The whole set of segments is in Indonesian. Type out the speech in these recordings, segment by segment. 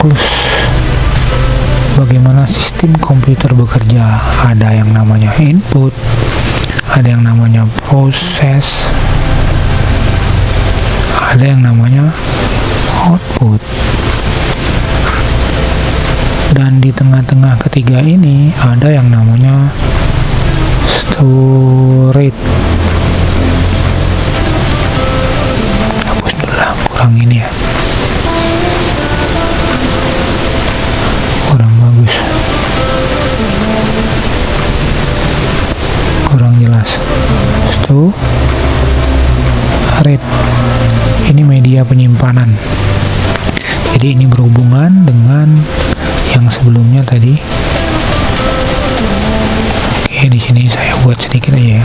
siklus bagaimana sistem komputer bekerja. Ada yang namanya input, ada yang namanya proses, ada yang namanya output. Dan di tengah-tengah ketiga ini ada yang namanya storage. Hapus dulu lah, kurang ini ya, kurang bagus, kurang jelas. Storage ini media penyimpanan. Jadi ini berhubungan dengan yang sebelumnya tadi. Oke, di sini saya buat sedikit aja ya,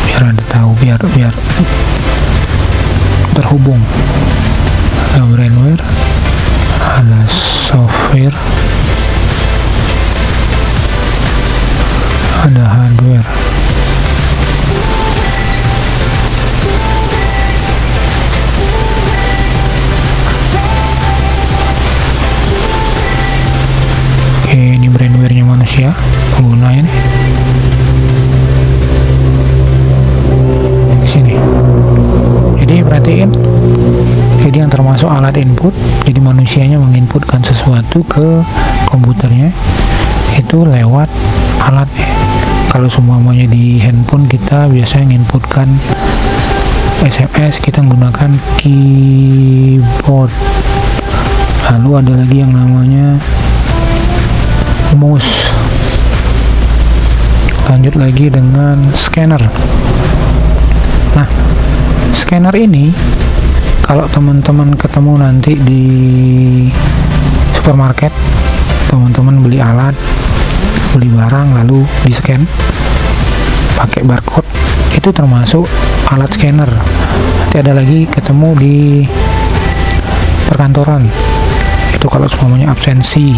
biar Anda tahu, biar terhubung. Ada brainware, ada software, ada hardware. Oke, ini brainware-nya manusia, pengguna ini. Di sini. Jadi perhatiin, jadi yang termasuk alat input, jadi manusianya menginputkan sesuatu ke komputernya itu lewat alatnya. Kalau semuanya di handphone kita biasanya menginputkan SMS, kita menggunakan keyboard. Lalu ada lagi yang namanya mouse. Lanjut lagi dengan scanner. Nah, scanner ini kalau teman-teman ketemu nanti di supermarket, teman-teman beli alat, beli barang lalu di scan pakai barcode, itu termasuk alat scanner. Nanti ada lagi ketemu di perkantoran, itu kalau semuanya absensi,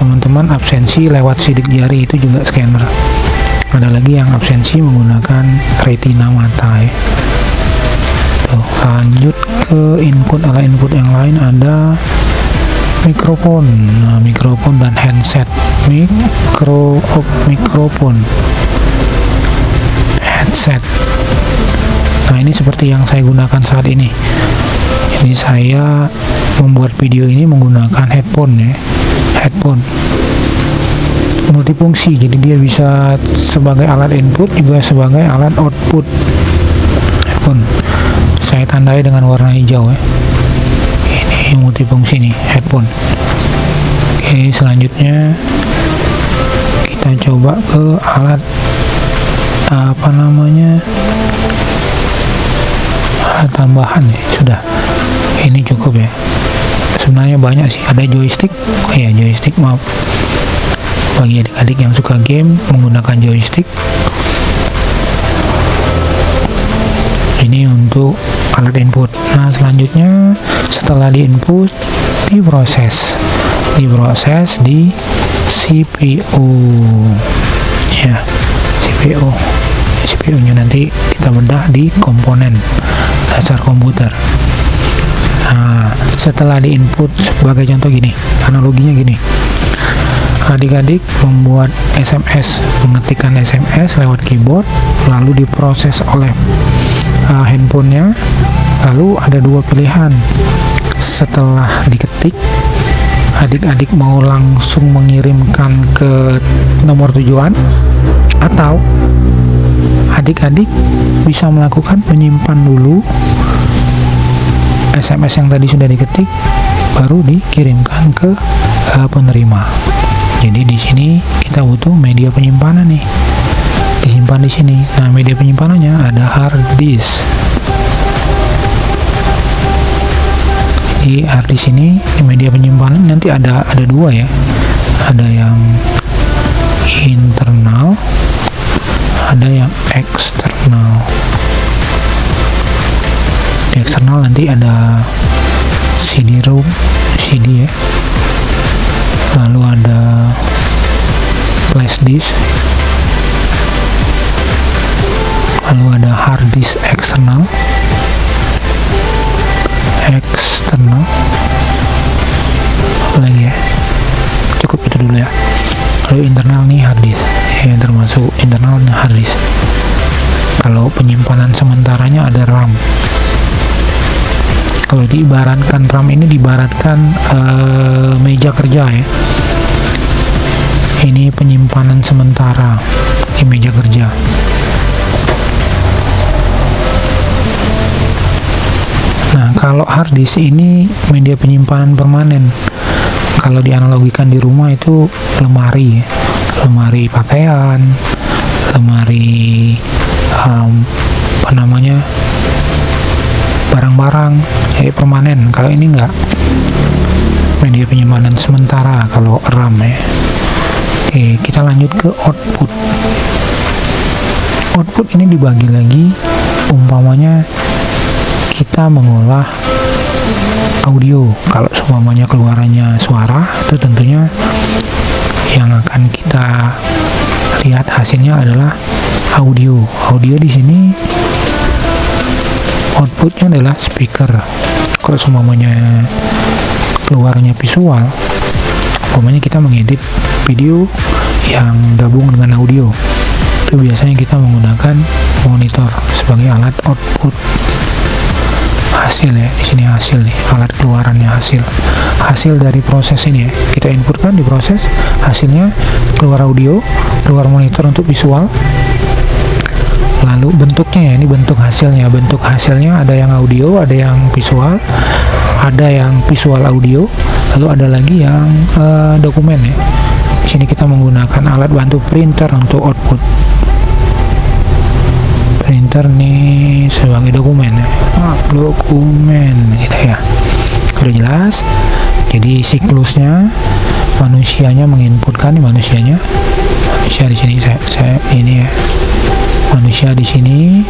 teman-teman absensi lewat sidik jari, itu juga scanner. Ada lagi yang absensi menggunakan retina mata ya. Tuh, lanjut ke input. Alat input yang lain ada mikrofon. Nah, mikrofon dan handset. Mikrofon, headset. Nah, ini seperti yang saya gunakan saat ini. Jadi saya membuat video ini menggunakan headphone ya, headphone multifungsi, jadi dia bisa sebagai alat input juga sebagai alat output. Headphone saya tandai dengan warna hijau ya, ini multifungsi nih headphone. Oke, selanjutnya kita coba ke alat apa namanya, alat tambahan ya. Sudah, ini cukup ya, sebenarnya banyak sih. Ada joystick, oh ya joystick, maaf, bagi adik-adik yang suka game menggunakan joystick. Ini untuk alat input. Nah, selanjutnya setelah di input, diproses di CPU ya, CPU nya nanti kita bedah di komponen dasar komputer. Nah, setelah di input, sebagai contoh gini, analoginya gini, adik-adik membuat SMS, mengetikkan SMS lewat keyboard, lalu diproses oleh handphonenya. Lalu ada dua pilihan. Setelah diketik, adik-adik mau langsung mengirimkan ke nomor tujuan, atau adik-adik bisa melakukan menyimpan dulu SMS yang tadi sudah diketik, baru dikirimkan ke penerima. Jadi di sini kita butuh media penyimpanan nih, disimpan di sini. Nah, media penyimpanannya ada hard disk. Di hard disk ini media penyimpanan nanti ada dua ya, ada yang internal, ada yang eksternal. Di eksternal nanti ada CD-ROM, CD ya, lalu ada flash disk, lalu ada hard disk eksternal, lagi Kalau internal nih hard disk, yang termasuk internal hard disk. Kalau penyimpanan sementaranya ada RAM. Kalau diibaratkan RAM ini diibaratkan meja kerja ya. Ini penyimpanan sementara di meja kerja. Nah, kalau hard disk ini media penyimpanan permanen. Kalau dianalogikan di rumah itu lemari, lemari pakaian, lemari barang-barang, jadi permanen. Kalau ini enggak, media penyimpanan sementara kalau RAM ya. Oke, kita lanjut ke output. Output ini dibagi lagi, umpamanya kita mengolah audio. Kalau seumpamanya keluarannya suara, itu tentunya yang akan kita lihat hasilnya adalah audio. Audio di sini outputnya adalah speaker. Kalau seumpamanya keluarnya visual, umpamanya kita mengedit video yang gabung dengan audio, itu biasanya kita menggunakan monitor sebagai alat output hasil ya. Di sini hasil nih, alat keluarannya hasil dari proses ini ya. Kita inputkan di proses, hasilnya keluar audio, keluar monitor untuk visual. Lalu bentuknya ya, ini bentuk hasilnya. Bentuk hasilnya ada yang audio, ada yang visual, ada yang visual audio, lalu ada lagi yang dokumen ya. Di sini kita menggunakan alat bantu printer untuk output. Printer nih sebagai dokumen ya. Dokumen gitu ya. Udah jelas. Jadi siklusnya, manusianya menginputkan, manusia di sini saya ini ya. Manusia di sini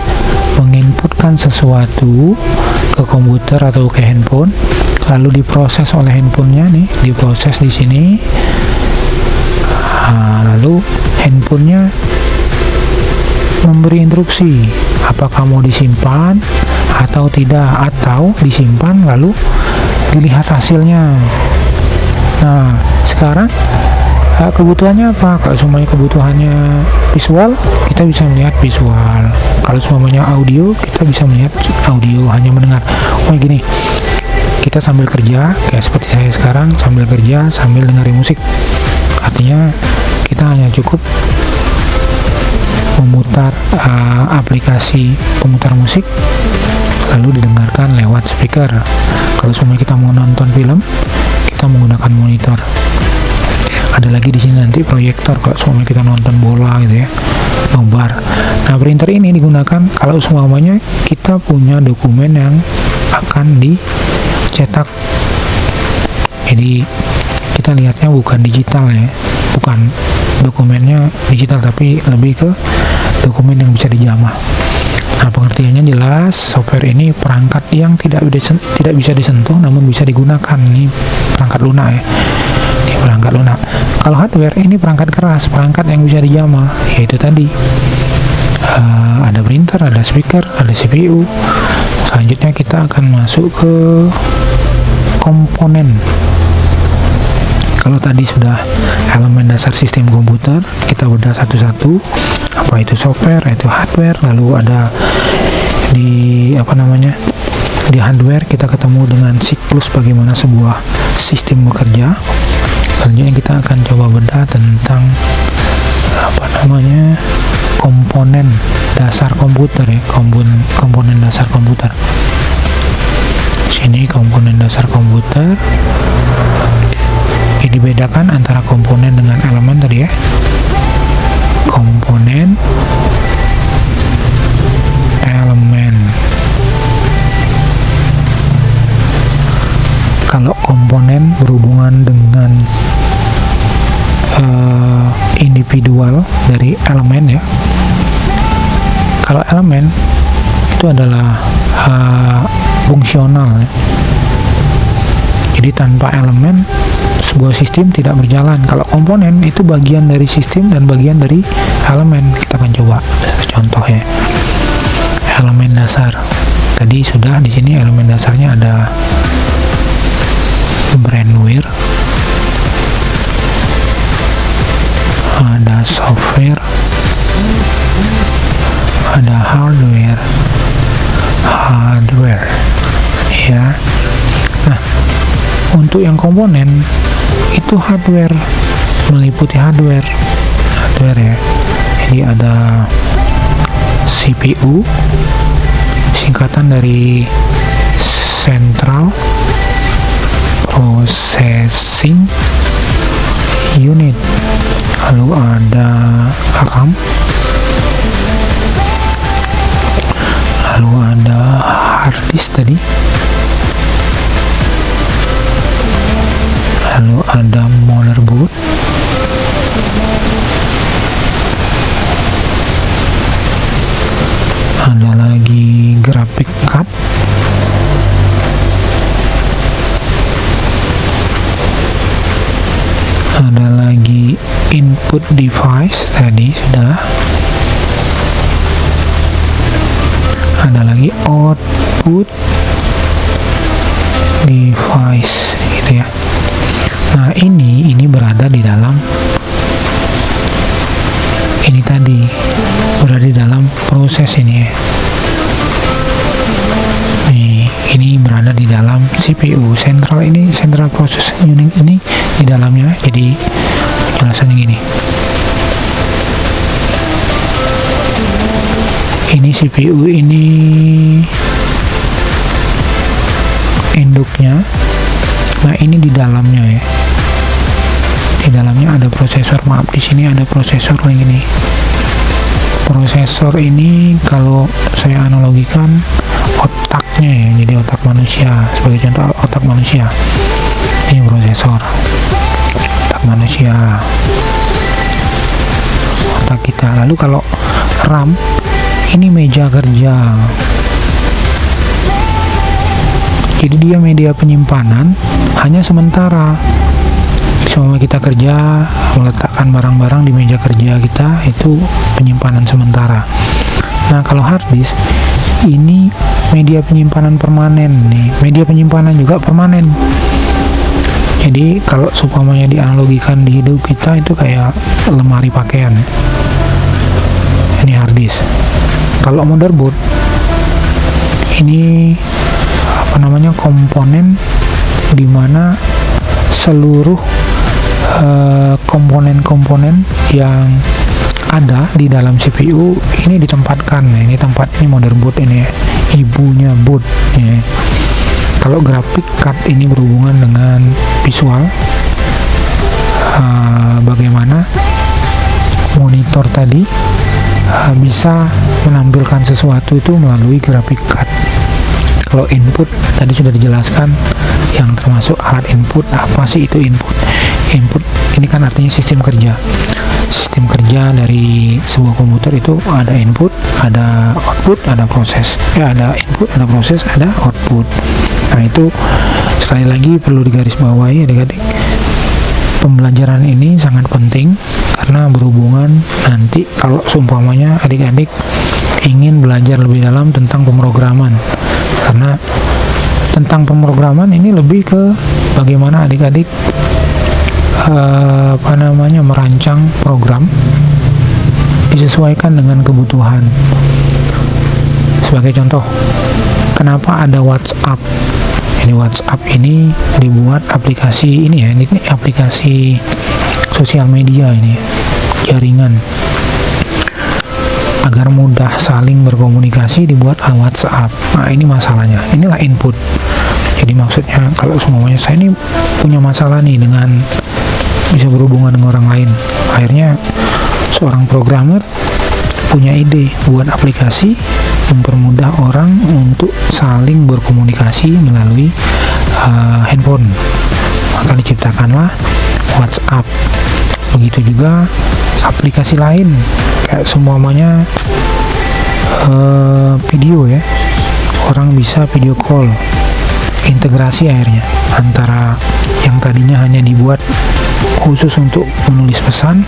menginputkan sesuatu ke komputer atau ke handphone, lalu diproses oleh handphonenya nih, diproses di sini. Lalu handphonenya memberi instruksi apakah mau disimpan atau tidak, atau disimpan lalu dilihat hasilnya. Nah, sekarang kebutuhannya apa? Kalau semuanya kebutuhannya visual, kita bisa melihat visual. Kalau semuanya audio, kita bisa melihat audio, hanya mendengar. Oh gini, kita sambil kerja, kayak seperti saya sekarang, sambil kerja, sambil dengerin musik. Artinya kita hanya cukup memutar aplikasi pemutar musik, lalu didengarkan lewat speaker. Kalau semuanya kita mau nonton film, kita menggunakan monitor. Ada lagi di sini nanti proyektor kalau semuanya kita nonton bola gitu ya, nobar. Nah, printer ini digunakan kalau semuanya kita punya dokumen yang akan dicetak. Jadi kita lihatnya bukan digital ya, bukan dokumennya digital, tapi lebih ke dokumen yang bisa dijamah. Nah, pengertiannya jelas. Software ini perangkat yang tidak bisa disentuh namun bisa digunakan. Ini perangkat lunak ya. Ini perangkat lunak. Kalau hardware ini perangkat keras, perangkat yang bisa dijamah, yaitu tadi ada printer, ada speaker, ada CPU. Selanjutnya kita akan masuk ke komponen. Kalau tadi sudah elemen dasar sistem komputer, kita bedah satu-satu. Apa itu software, itu hardware. Lalu ada di di hardware kita ketemu dengan siklus bagaimana sebuah sistem bekerja. Selanjutnya kita akan coba bedah tentang komponen dasar komputer ya, komponen dasar komputer. Sini komponen dasar komputer. Ini dibedakan antara komponen dengan elemen tadi ya. Komponen, elemen. Kalau komponen berhubungan dengan individual dari elemen ya. Kalau elemen itu adalah fungsional ya. Jadi tanpa elemen sebuah sistem tidak berjalan. Kalau komponen itu bagian dari sistem dan bagian dari elemen. Kita akan coba contoh ya. Elemen dasar. Tadi sudah di sini elemen dasarnya ada brainware, komponen itu hardware, meliputi hardware ya. Jadi ada CPU, singkatan dari Central Processing Unit, lalu ada RAM, lalu ada hard disk tadi, lalu ada motherboard, ada lagi graphic card, ada lagi input device tadi sudah, ada lagi output device gitu ya. Nah ini berada di dalam ini tadi, berada di dalam proses ini ya. Nih, ini berada di dalam CPU sentral, ini Central Processing Unit ini di dalamnya. Jadi penjelasannya gini, ini CPU ini induknya. Nah ini di dalamnya ya, di dalamnya ada prosesor. Maaf, di sini ada prosesor lagi nih. Prosesor ini kalau saya analogikan otaknya ya, jadi otak manusia. Sebagai contoh otak manusia, ini prosesor otak manusia, otak kita. Lalu kalau RAM ini meja kerja, jadi dia media penyimpanan hanya sementara. Selama kita kerja, meletakkan barang-barang di meja kerja kita, itu penyimpanan sementara. Nah kalau hard disk ini media penyimpanan permanen nih, media penyimpanan juga permanen. Jadi kalau seumpamanya dianalogikan di hidup kita itu kayak lemari pakaian ya. Ini hard disk. Kalau motherboard ini apa namanya, komponen dimana seluruh komponen-komponen yang ada di dalam CPU ini ditempatkan. Nah, ini tempat, ini motherboard ini ya, ibunya board ya. Kalau graphic card ini berhubungan dengan visual, bagaimana monitor tadi bisa menampilkan sesuatu itu melalui graphic card. Kalau input tadi sudah dijelaskan, yang termasuk alat input. Apa sih itu input? Input ini kan artinya sistem kerja. Sistem kerja dari sebuah komputer itu ada input, ada output, ada proses. Ada input, ada proses, ada output. Nah itu sekali lagi perlu digarisbawahi adik-adik. Pembelajaran ini sangat penting karena berhubungan nanti kalau seumpamanya adik-adik ingin belajar lebih dalam tentang pemrograman. Karena tentang pemrograman ini lebih ke bagaimana adik-adik merancang program disesuaikan dengan kebutuhan. Sebagai contoh, kenapa ada WhatsApp? Ini WhatsApp ini dibuat aplikasi ini ya, ini aplikasi sosial media, ini jaringan. Agar mudah saling berkomunikasi dibuat WhatsApp. Nah ini masalahnya, inilah input. Jadi maksudnya kalau semuanya saya ini punya masalah nih dengan bisa berhubungan dengan orang lain, akhirnya seorang programmer punya ide buat aplikasi mempermudah orang untuk saling berkomunikasi melalui handphone, maka diciptakanlah WhatsApp. Begitu juga aplikasi lain kayak semuanya video ya, orang bisa video call, integrasi akhirnya antara yang tadinya hanya dibuat khusus untuk menulis pesan,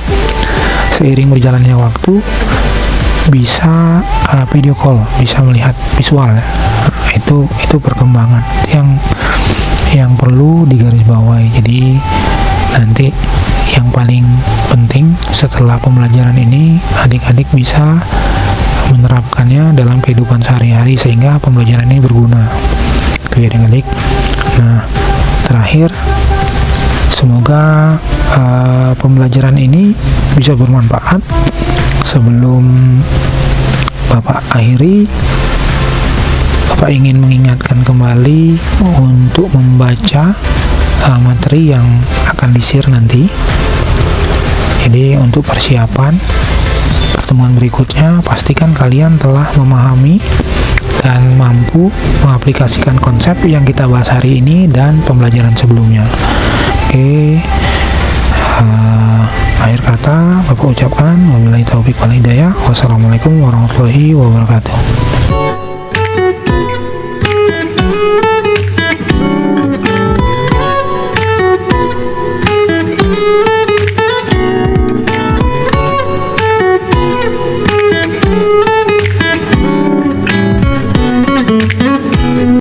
seiring berjalannya waktu bisa video call, bisa melihat visual ya. Itu perkembangan yang perlu digarisbawahi. Jadi nanti yang paling penting setelah pembelajaran ini adik-adik bisa menerapkannya dalam kehidupan sehari-hari sehingga pembelajaran ini berguna. Itu ya adik-adik. Nah, terakhir Semoga pembelajaran ini bisa bermanfaat. Sebelum Bapak akhiri, Bapak ingin mengingatkan kembali untuk membaca materi yang akan di-share nanti. Jadi untuk persiapan pertemuan berikutnya, pastikan kalian telah memahami dan mampu mengaplikasikan konsep yang kita bahas hari ini dan pembelajaran sebelumnya. Oke, akhir kata Bapak ucapkan wabillahi taufiq wal hidayah. Wassalamualaikum warahmatullahi wabarakatuh.